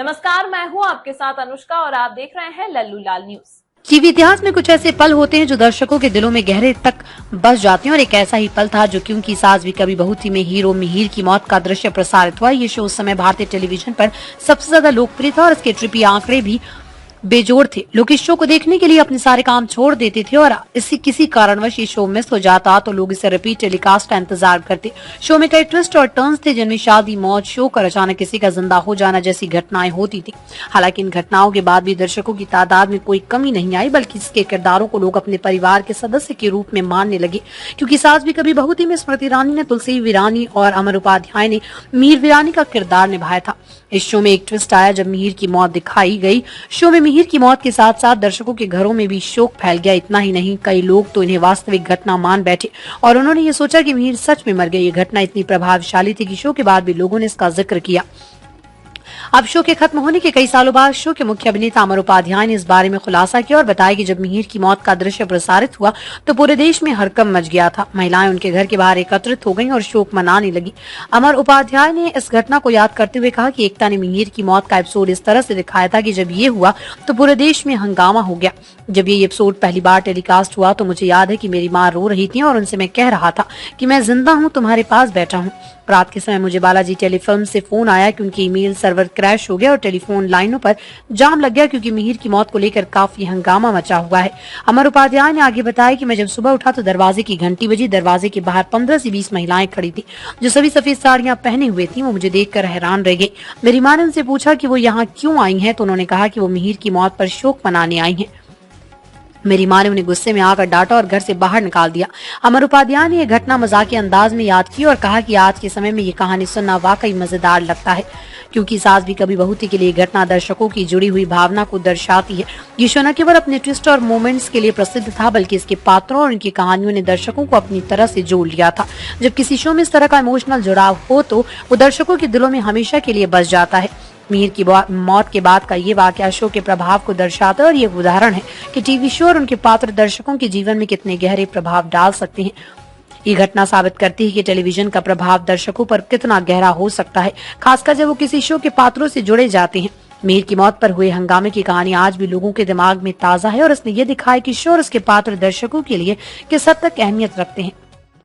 नमस्कार, मैं हूं आपके साथ अनुष्का और आप देख रहे हैं लल्लू लाल न्यूज। टीवी इतिहास में कुछ ऐसे पल होते हैं जो दर्शकों के दिलों में गहरे तक बस जाते हैं और एक ऐसा ही पल था जो क्योंकि सास भी कभी बहू थी में हीरो मिहिर की मौत का दृश्य प्रसारित हुआ। ये शो उस समय भारतीय टेलीविजन पर सबसे ज्यादा लोकप्रिय था और इसके ट्रिपी आंकड़े भी बेजोड़ थे। लोग इस शो को देखने के लिए अपने सारे काम छोड़ देते थे और इसी किसी कारणवश ये शो मिस हो जाता तो लोग इसे रिपीट टेलीकास्ट का इंतजार करते। शो में कई ट्विस्ट और टर्न्स थे जिनमें शादी, मौत, शो कर अचानक किसी का जिंदा हो जाना जैसी घटनाएं होती थी। हालांकि इन घटनाओं के बाद भी दर्शकों की तादाद में कोई कमी नहीं आई, बल्कि इसके किरदारों को लोग अपने परिवार के सदस्य के रूप में मानने लगे। क्योंकि सास भी कभी बहू थी में स्मृति ईरानी ने तुलसी वीरानी और अमर उपाध्याय ने मिहिर वीरानी का किरदार निभाया था। इस शो में एक ट्विस्ट आया जब मिहिर की मौत दिखाई गई। शो में मिहिर की मौत के साथ साथ दर्शकों के घरों में भी शोक फैल गया। इतना ही नहीं, कई लोग तो इन्हें वास्तविक घटना मान बैठे और उन्होंने ये सोचा कि मिहिर सच में मर गई। ये घटना इतनी प्रभावशाली थी कि शो के बाद भी लोगों ने इसका जिक्र किया। अब शो के खत्म होने के कई सालों बाद शो के मुख्य अभिनेता अमर उपाध्याय ने इस बारे में खुलासा किया और बताया कि जब मिहिर की मौत का दृश्य प्रसारित हुआ तो पूरे देश में हड़कंप मच गया था। महिलाएं उनके घर के बाहर एकत्रित हो गईं और शोक मनाने लगी। अमर उपाध्याय ने इस घटना को याद करते हुए कहा कि एकता ने मिहिर की मौत का एपिसोड इस तरह से दिखाया था कि जब ये हुआ तो पूरे देश में हंगामा हो गया। जब ये एपिसोड पहली बार टेलीकास्ट हुआ तो मुझे याद है कि मेरी माँ रो रही थी और उनसे मैं कह रहा था कि मैं जिंदा हूँ, तुम्हारे पास बैठा हूँ। रात के समय मुझे बालाजी टेलीफिल्म से फोन आया कि उनकी ईमेल सर्वर क्रैश हो गया और टेलीफोन लाइनों पर जाम लग गया क्योंकि मिहिर की मौत को लेकर काफी हंगामा मचा हुआ है। अमर उपाध्याय ने आगे बताया कि मैं जब सुबह उठा तो दरवाजे की घंटी बजी। दरवाजे के बाहर 15 से 20 महिलाएं खड़ी थी जो सभी सफेद साड़ियां पहने हुए थी। वो मुझे देखकर हैरान रह गई। मेरी माँ ने उनसे पूछा कि वो यहाँ क्यों आई हैं, तो उन्होंने कहा कि वो मिहिर की मौत पर शोक मनाने आई हैं। मेरी माँ ने उन्हें गुस्से में आकर डांटा और घर से बाहर निकाल दिया। अमर उपाध्याय ने यह घटना मजाकिया अंदाज में याद की और कहा कि आज के समय में ये कहानी सुनना वाकई मजेदार लगता है क्योंकि सास भी कभी बहू थी के लिए घटना दर्शकों की जुड़ी हुई भावना को दर्शाती है। ये शो न केवल अपने ट्विस्ट और मोमेंट्स के लिए प्रसिद्ध था बल्कि इसके पात्रों और उनकी कहानियों ने दर्शकों को अपनी तरह से जोड़ लिया था। जब किसी शो में इस तरह का इमोशनल जुड़ाव हो तो वो दर्शकों के दिलों में हमेशा के लिए बस जाता है। मिहिर की मौत के बाद का ये वाकया शो के प्रभाव को दर्शाता है और ये उदाहरण है कि टीवी शो और उनके पात्र दर्शकों के जीवन में कितने गहरे प्रभाव डाल सकते हैं। ये घटना साबित करती है कि टेलीविजन का प्रभाव दर्शकों पर कितना गहरा हो सकता है, खासकर जब वो किसी शो के पात्रों से जुड़े जाते हैं। मिहिर की मौत पर हुए हंगामे की कहानी आज भी लोगों के दिमाग में ताजा है और इसने ये दिखाया कि शो और उसके पात्र दर्शकों के लिए किस हद तक अहमियत रखते हैं।